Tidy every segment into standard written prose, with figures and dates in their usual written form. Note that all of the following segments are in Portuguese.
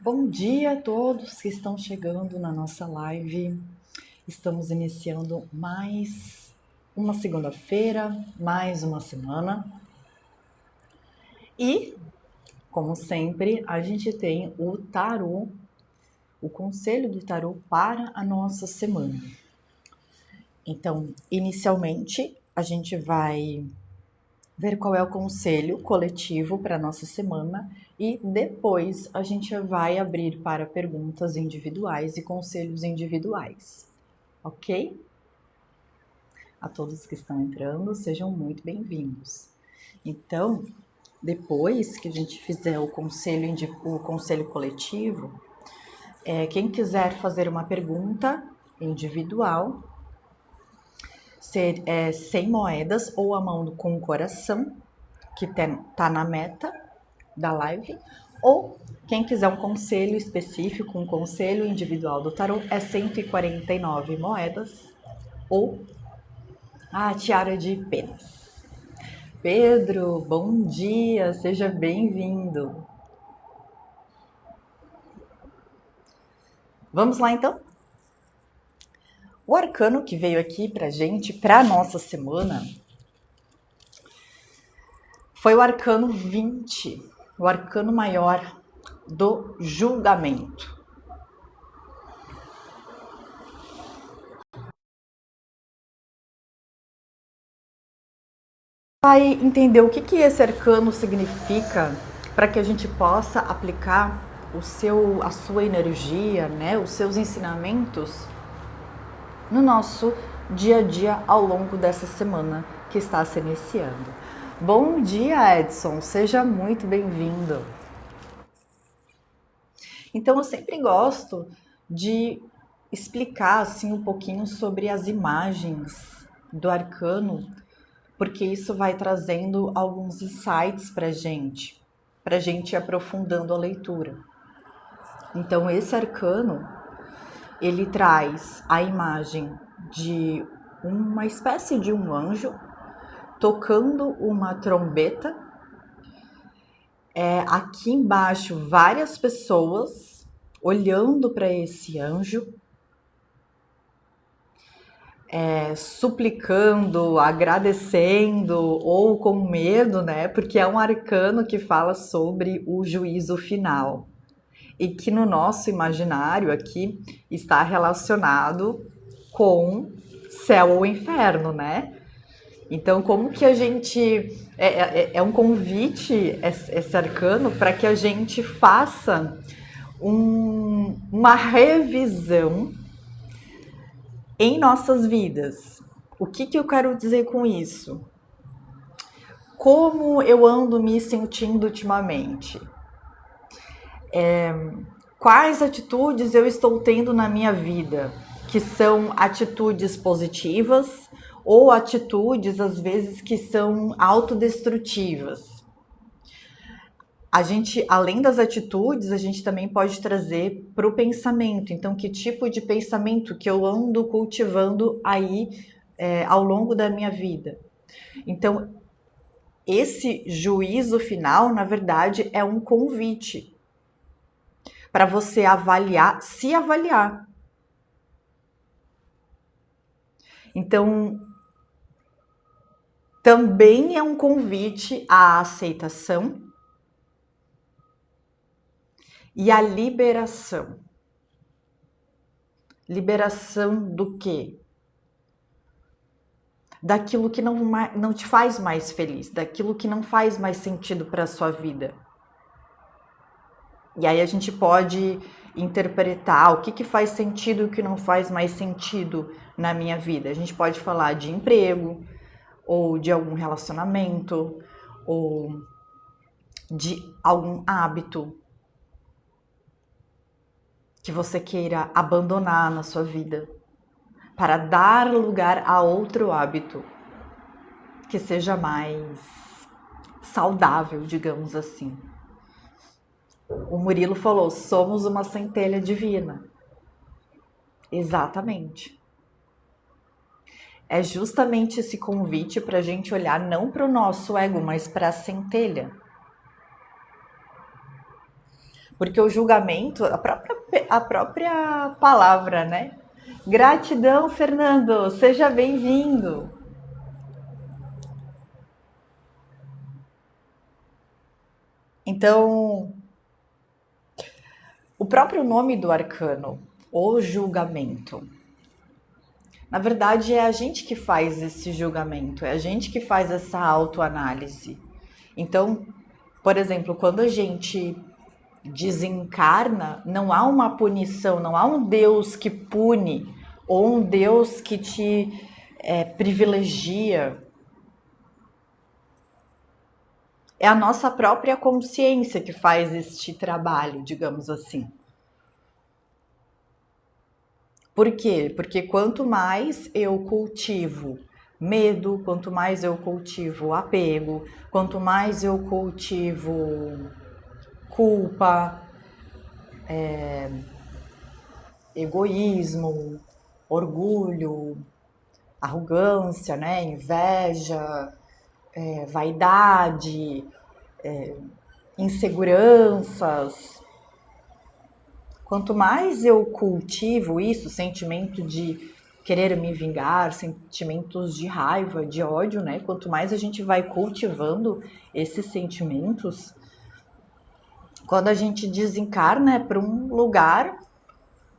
Bom dia a todos que estão chegando na nossa live. Estamos iniciando mais uma segunda-feira, mais uma semana. E, como sempre, a gente tem o tarô, o conselho do tarô para a nossa semana. Então, inicialmente, a gente vai ver qual é o conselho coletivo para a nossa semana e depois a gente vai abrir para perguntas individuais e conselhos individuais, ok? A todos que estão entrando, sejam muito bem-vindos. Então, depois que a gente fizer o conselho coletivo, quem quiser fazer uma pergunta individual, ser 100 moedas ou a mão com o coração, que tá na meta da live, ou quem quiser um conselho específico, um conselho individual do tarô, é 149 moedas ou a tiara de penas. Pedro, bom dia, seja bem-vindo. Vamos lá então? O arcano que veio aqui pra gente, pra nossa semana, foi o arcano 20, o arcano maior do julgamento. Vai entender o que esse arcano significa para que a gente possa aplicar a sua energia, né, os seus ensinamentos no nosso dia a dia ao longo dessa semana que está se iniciando. Bom dia, Edson, seja muito bem-vindo. Então, eu sempre gosto de explicar assim um pouquinho sobre as imagens do arcano, porque isso vai trazendo alguns insights para gente ir aprofundando a leitura. Então, esse arcano, ele traz a imagem de uma espécie de um anjo tocando uma trombeta. Aqui embaixo, várias pessoas olhando para esse anjo, suplicando, agradecendo ou com medo, né? Porque é um arcano que fala sobre o juízo final e que no nosso imaginário aqui está relacionado com céu ou inferno, né? Então, como que a gente... É um convite, esse arcano, para que a gente faça uma revisão em nossas vidas. O que eu quero dizer com isso? Como eu ando me sentindo ultimamente? Quais atitudes eu estou tendo na minha vida? Que são atitudes positivas ou atitudes, às vezes, que são autodestrutivas. A gente, além das atitudes, a gente também pode trazer para o pensamento. Então, que tipo de pensamento que eu ando cultivando aí ao longo da minha vida? Então, esse juízo final, na verdade, é um convite para você avaliar, se avaliar. Então, também é um convite à aceitação e à liberação. Liberação do quê? Daquilo que não te faz mais feliz, daquilo que não faz mais sentido para a sua vida. E aí a gente pode interpretar o que faz sentido e o que não faz mais sentido na minha vida. A gente pode falar de emprego, ou de algum relacionamento, ou de algum hábito que você queira abandonar na sua vida, para dar lugar a outro hábito que seja mais saudável, digamos assim. O Murilo falou, somos uma centelha divina. Exatamente. É justamente esse convite para a gente olhar não para o nosso ego, mas para a centelha. Porque o julgamento, a própria palavra, né? Gratidão, Fernando, seja bem-vindo. Então, o próprio nome do arcano, o julgamento, na verdade é a gente que faz esse julgamento, é a gente que faz essa autoanálise. Então, por exemplo, quando a gente desencarna, não há uma punição, não há um Deus que pune ou um Deus que te privilegia. É a nossa própria consciência que faz este trabalho, digamos assim. Por quê? Porque quanto mais eu cultivo medo, quanto mais eu cultivo apego, quanto mais eu cultivo culpa, egoísmo, orgulho, arrogância, né? Inveja, vaidade, inseguranças. Quanto mais eu cultivo isso, sentimento de querer me vingar, sentimentos de raiva, de ódio, né? Quanto mais a gente vai cultivando esses sentimentos, quando a gente desencarna é para um lugar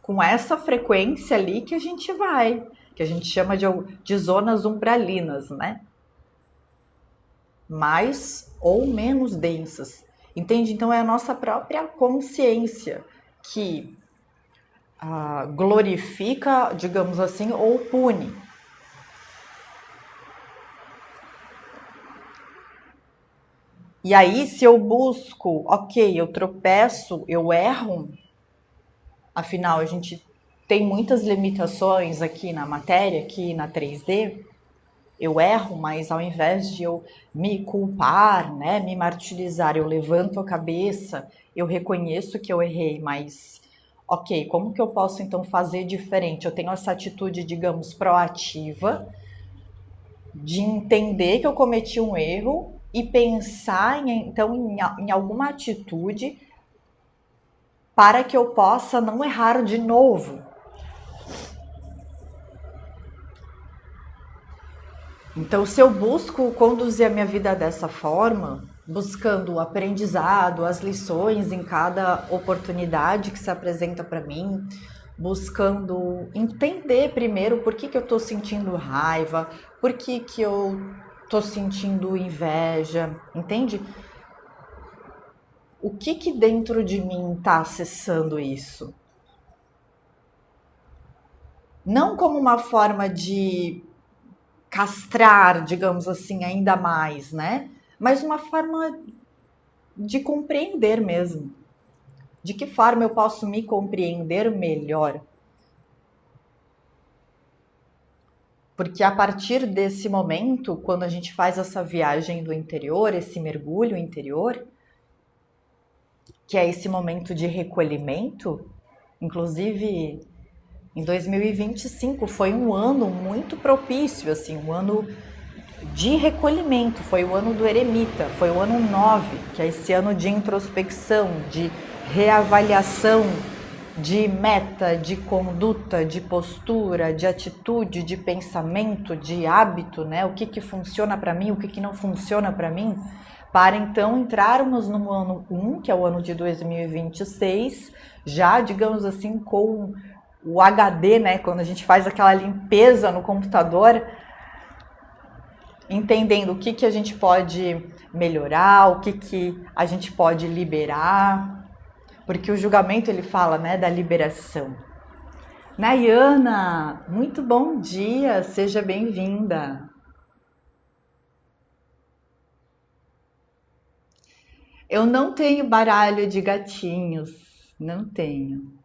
com essa frequência ali que a gente vai, que a gente chama de zonas umbralinas, né? Mais ou menos densas. Entende? Então é a nossa própria consciência que glorifica, digamos assim, ou pune. E aí, se eu busco, ok, eu tropeço, eu erro, afinal, a gente tem muitas limitações aqui na matéria, aqui na 3D, eu erro, mas ao invés de eu me culpar, né, me martirizar, eu levanto a cabeça, eu reconheço que eu errei, mas ok, como que eu posso então fazer diferente? Eu tenho essa atitude, digamos, proativa, de entender que eu cometi um erro e pensar em alguma atitude para que eu possa não errar de novo. Então, se eu busco conduzir a minha vida dessa forma, buscando o aprendizado, as lições em cada oportunidade que se apresenta para mim, buscando entender primeiro por que eu estou sentindo raiva, por que eu estou sentindo inveja, entende? O que dentro de mim está acessando isso? Não como uma forma de castrar, digamos assim, ainda mais, né? Mas uma forma de compreender mesmo. De que forma eu posso me compreender melhor? Porque a partir desse momento, quando a gente faz essa viagem do interior, esse mergulho interior, que é esse momento de recolhimento, inclusive em 2025 foi um ano muito propício, assim, um ano de recolhimento, foi o ano do eremita, foi o ano 9, que é esse ano de introspecção, de reavaliação, de meta, de conduta, de postura, de atitude, de pensamento, de hábito, né? O que funciona para mim, o que não funciona para mim, para então entrarmos no ano 1, que é o ano de 2026, já, digamos assim, com o HD, né? Quando a gente faz aquela limpeza no computador, entendendo o que a gente pode melhorar, o que a gente pode liberar, porque o julgamento ele fala, né, da liberação. Nayana, muito bom dia, seja bem-vinda. Eu não tenho baralho de gatinhos, não tenho.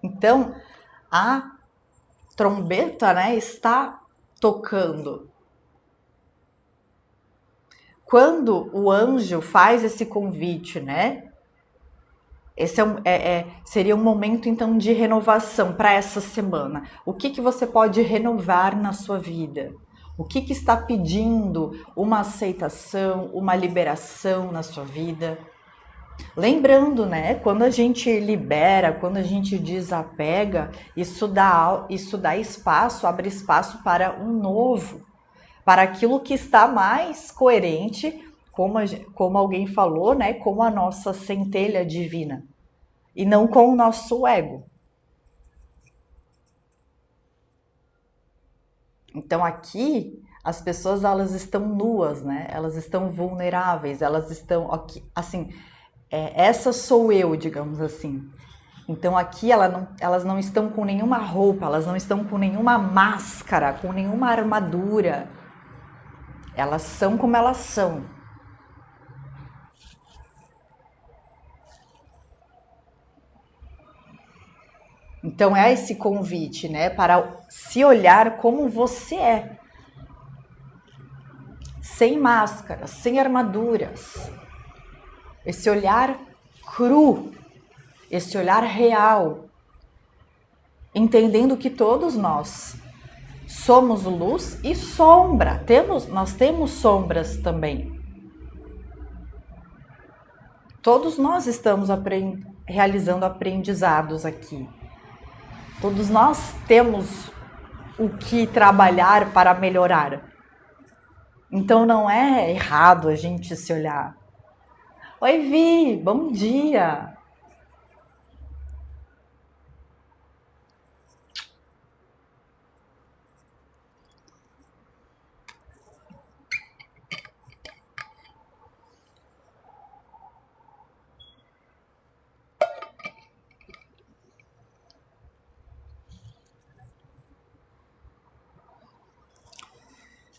Então, a trombeta, né, está tocando. Quando o anjo faz esse convite, né, Esse seria um momento, então, de renovação para essa semana. O que você pode renovar na sua vida? O que está pedindo uma aceitação, uma liberação na sua vida? Lembrando, né? Quando a gente libera, quando a gente desapega, isso dá espaço, abre espaço para um novo, para aquilo que está mais coerente, como alguém falou, né? Com a nossa centelha divina e não com o nosso ego. Então aqui as pessoas elas estão nuas, né? Elas estão vulneráveis, elas estão aqui, assim, essa sou eu, digamos assim. Então aqui elas não estão com nenhuma roupa, elas não estão com nenhuma máscara, com nenhuma armadura. Elas são como elas são. Então é esse convite, né, para se olhar como você é. Sem máscaras, sem armaduras. Esse olhar cru, esse olhar real, entendendo que todos nós somos luz e sombra. Nós temos sombras também. Todos nós estamos realizando aprendizados aqui. Todos nós temos o que trabalhar para melhorar. Então não é errado a gente se olhar. Oi, Vi, bom dia.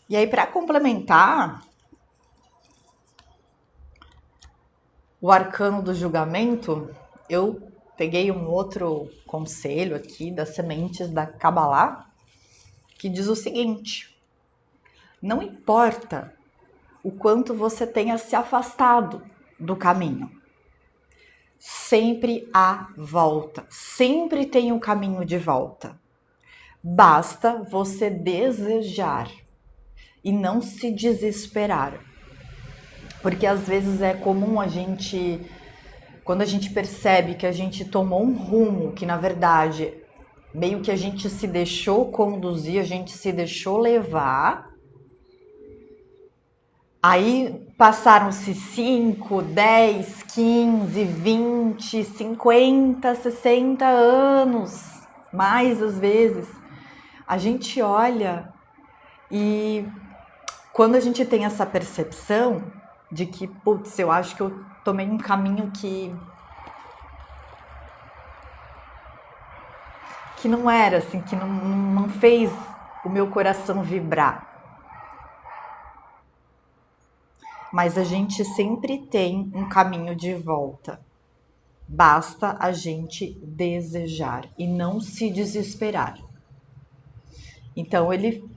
E aí, para complementar o arcano do julgamento, eu peguei um outro conselho aqui das sementes da Kabbalah, que diz o seguinte: não importa o quanto você tenha se afastado do caminho, sempre há volta, sempre tem um caminho de volta. Basta você desejar e não se desesperar. Porque às vezes é comum quando a gente percebe que a gente tomou um rumo que na verdade meio que a gente se deixou conduzir, a gente se deixou levar, aí passaram-se 5, 10, 15, 20, 50, 60 anos, mais às vezes, a gente olha e quando a gente tem essa percepção de que, putz, eu acho que eu tomei um caminho que não era assim, que não fez o meu coração vibrar. Mas a gente sempre tem um caminho de volta. Basta a gente desejar e não se desesperar. Então ele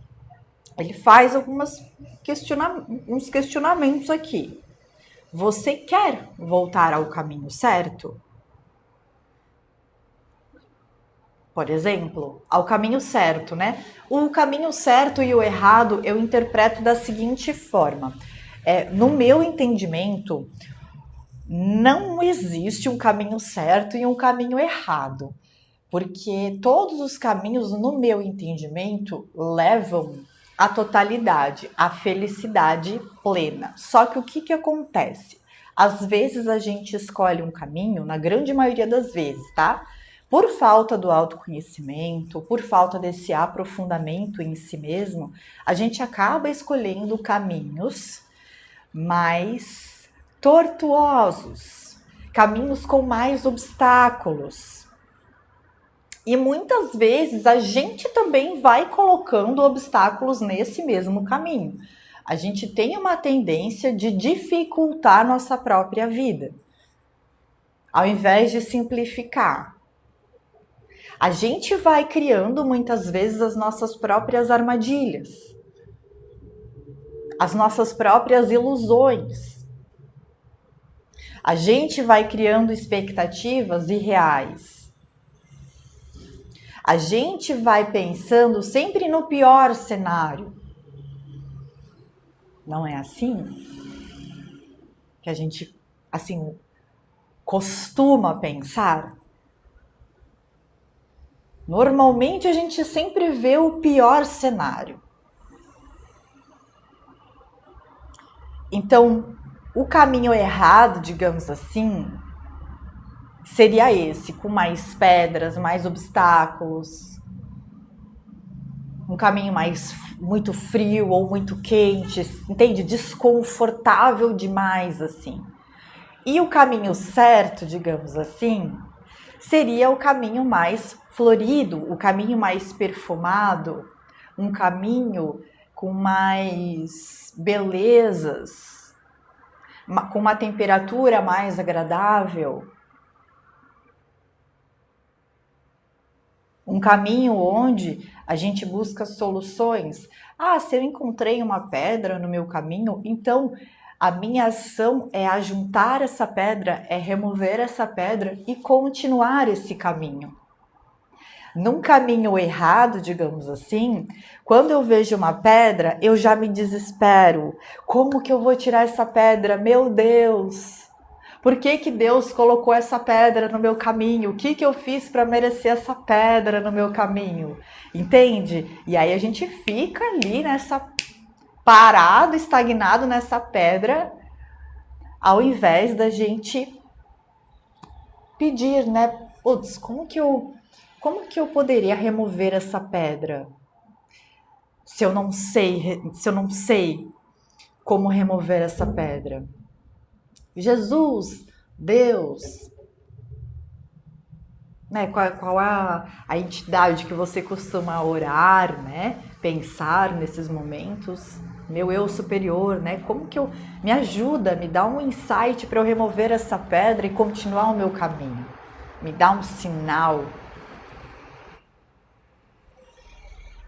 faz uns questionamentos aqui. Você quer voltar ao caminho certo? Por exemplo, ao caminho certo, né? O caminho certo e o errado eu interpreto da seguinte forma. No meu entendimento, não existe um caminho certo e um caminho errado. Porque todos os caminhos, no meu entendimento, levam à totalidade, à felicidade plena. Só que o que acontece? Às vezes a gente escolhe um caminho, na grande maioria das vezes, tá? Por falta do autoconhecimento, por falta desse aprofundamento em si mesmo, a gente acaba escolhendo caminhos mais tortuosos, caminhos com mais obstáculos. E muitas vezes a gente também vai colocando obstáculos nesse mesmo caminho. A gente tem uma tendência de dificultar nossa própria vida, ao invés de simplificar. A gente vai criando muitas vezes as nossas próprias armadilhas, as nossas próprias ilusões. A gente vai criando expectativas irreais. A gente vai pensando sempre no pior cenário. Não é assim que a gente, assim, costuma pensar? Normalmente a gente sempre vê o pior cenário. Então, o caminho errado, digamos assim, seria esse, com mais pedras, mais obstáculos, um caminho mais muito frio ou muito quente, entende? Desconfortável demais, assim. E o caminho certo, digamos assim, seria o caminho mais florido, o caminho mais perfumado, um caminho com mais belezas, com uma temperatura mais agradável. Um caminho onde a gente busca soluções. Ah, se eu encontrei uma pedra no meu caminho, então a minha ação é ajuntar essa pedra, é remover essa pedra e continuar esse caminho. Num caminho errado, digamos assim, quando eu vejo uma pedra, eu já me desespero. Como que eu vou tirar essa pedra? Meu Deus! Por que que Deus colocou essa pedra no meu caminho? O que que eu fiz para merecer essa pedra no meu caminho? Entende? E aí a gente fica ali parado, estagnado nessa pedra, ao invés da gente pedir, né? Putz, como que eu poderia remover essa pedra? Se eu não sei como remover essa pedra. Jesus, Deus, né? Qual a entidade que você costuma orar, né? Pensar nesses momentos? Meu eu superior, né? Como que me ajuda, me dá um insight para eu remover essa pedra e continuar o meu caminho? Me dá um sinal.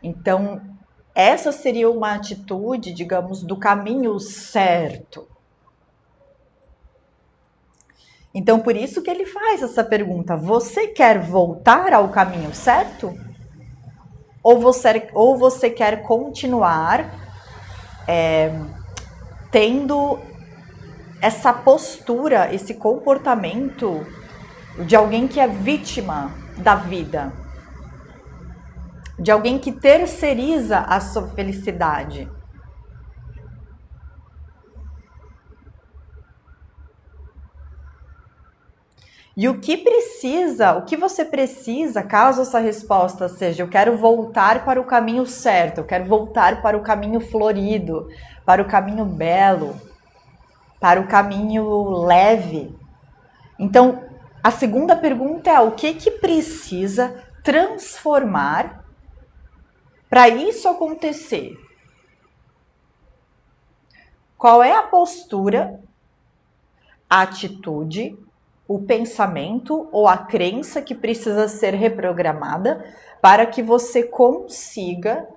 Então, essa seria uma atitude, digamos, do caminho certo. Então, por isso que ele faz essa pergunta. Você quer voltar ao caminho certo? Ou você quer continuar tendo essa postura, esse comportamento de alguém que é vítima da vida? De alguém que terceiriza a sua felicidade? E o que você precisa, caso essa resposta seja eu quero voltar para o caminho certo, eu quero voltar para o caminho florido, para o caminho belo, para o caminho leve. Então, a segunda pergunta é o que precisa transformar para isso acontecer? Qual é a postura, a atitude, o pensamento ou a crença que precisa ser reprogramada para que você consiga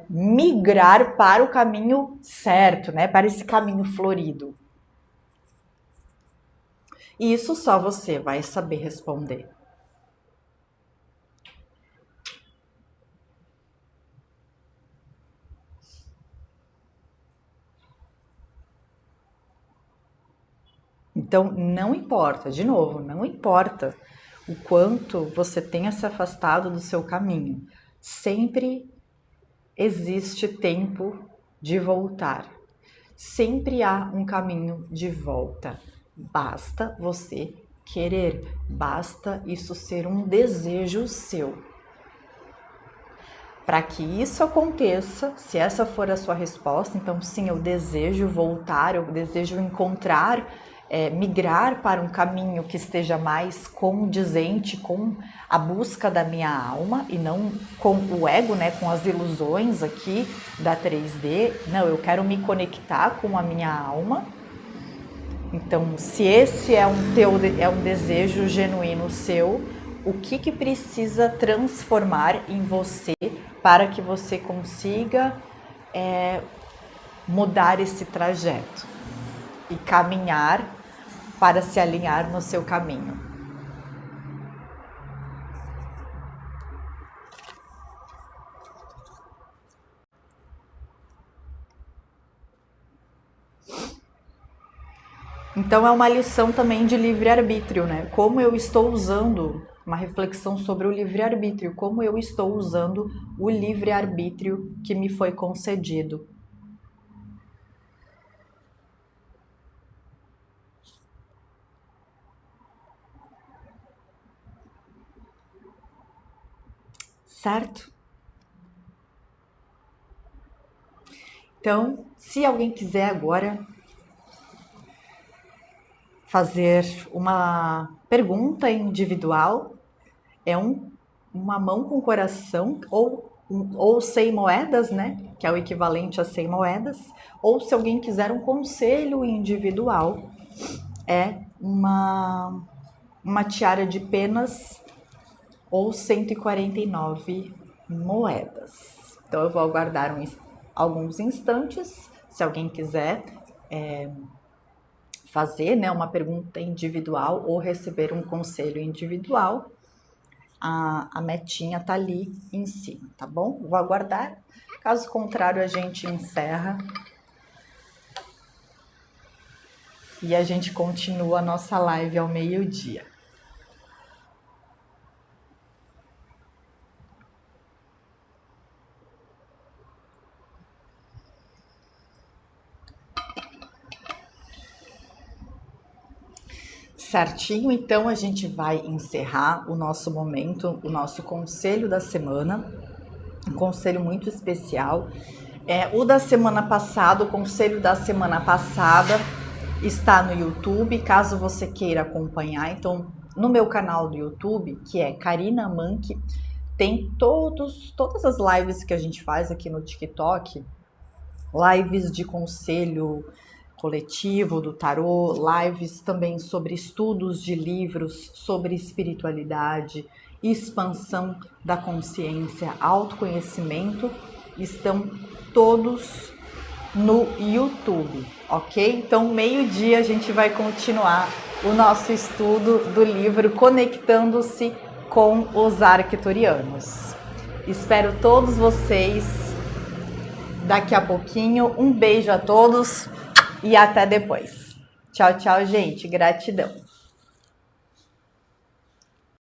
migrar para o caminho certo, né? Para esse caminho florido. E isso só você vai saber responder. Então, não importa, de novo, não importa o quanto você tenha se afastado do seu caminho, sempre existe tempo de voltar. Sempre há um caminho de volta. Basta você querer, basta isso ser um desejo seu. Para que isso aconteça, se essa for a sua resposta, então sim, eu desejo voltar, eu desejo encontrar, migrar para um caminho que esteja mais condizente com a busca da minha alma e não com o ego, né, com as ilusões aqui da 3D. Não, eu quero me conectar com a minha alma. Então, se esse é um desejo genuíno seu, o que precisa transformar em você para que você consiga mudar esse trajeto? e caminhar para se alinhar no seu caminho. Então é uma lição também de livre-arbítrio, né? Como eu estou usando, uma reflexão sobre o livre-arbítrio, como eu estou usando o livre-arbítrio que me foi concedido. Certo? Então, se alguém quiser agora fazer uma pergunta individual, é uma mão com coração ou 100 moedas, né? Que é o equivalente a 100 moedas. Ou se alguém quiser um conselho individual, é uma tiara de penas ou 149 moedas. Então eu vou aguardar alguns instantes, se alguém quiser fazer, né, uma pergunta individual ou receber um conselho individual, a metinha tá ali em cima, tá bom? Vou aguardar, caso contrário a gente encerra e a gente continua a nossa live ao meio-dia. Certinho, então a gente vai encerrar o nosso momento, o nosso conselho da semana, um conselho muito especial. O da semana passada, o conselho da semana passada está no YouTube, caso você queira acompanhar. Então, no meu canal do YouTube, que é Karina Mank, tem todas as lives que a gente faz aqui no TikTok, lives de conselho coletivo do tarô, lives também sobre estudos de livros, sobre espiritualidade, expansão da consciência, autoconhecimento, estão todos no YouTube, ok? Então, meio-dia a gente vai continuar o nosso estudo do livro Conectando-se com os Arcturianos. Espero todos vocês daqui a pouquinho. Um beijo a todos e até depois. Tchau, tchau, gente. Gratidão.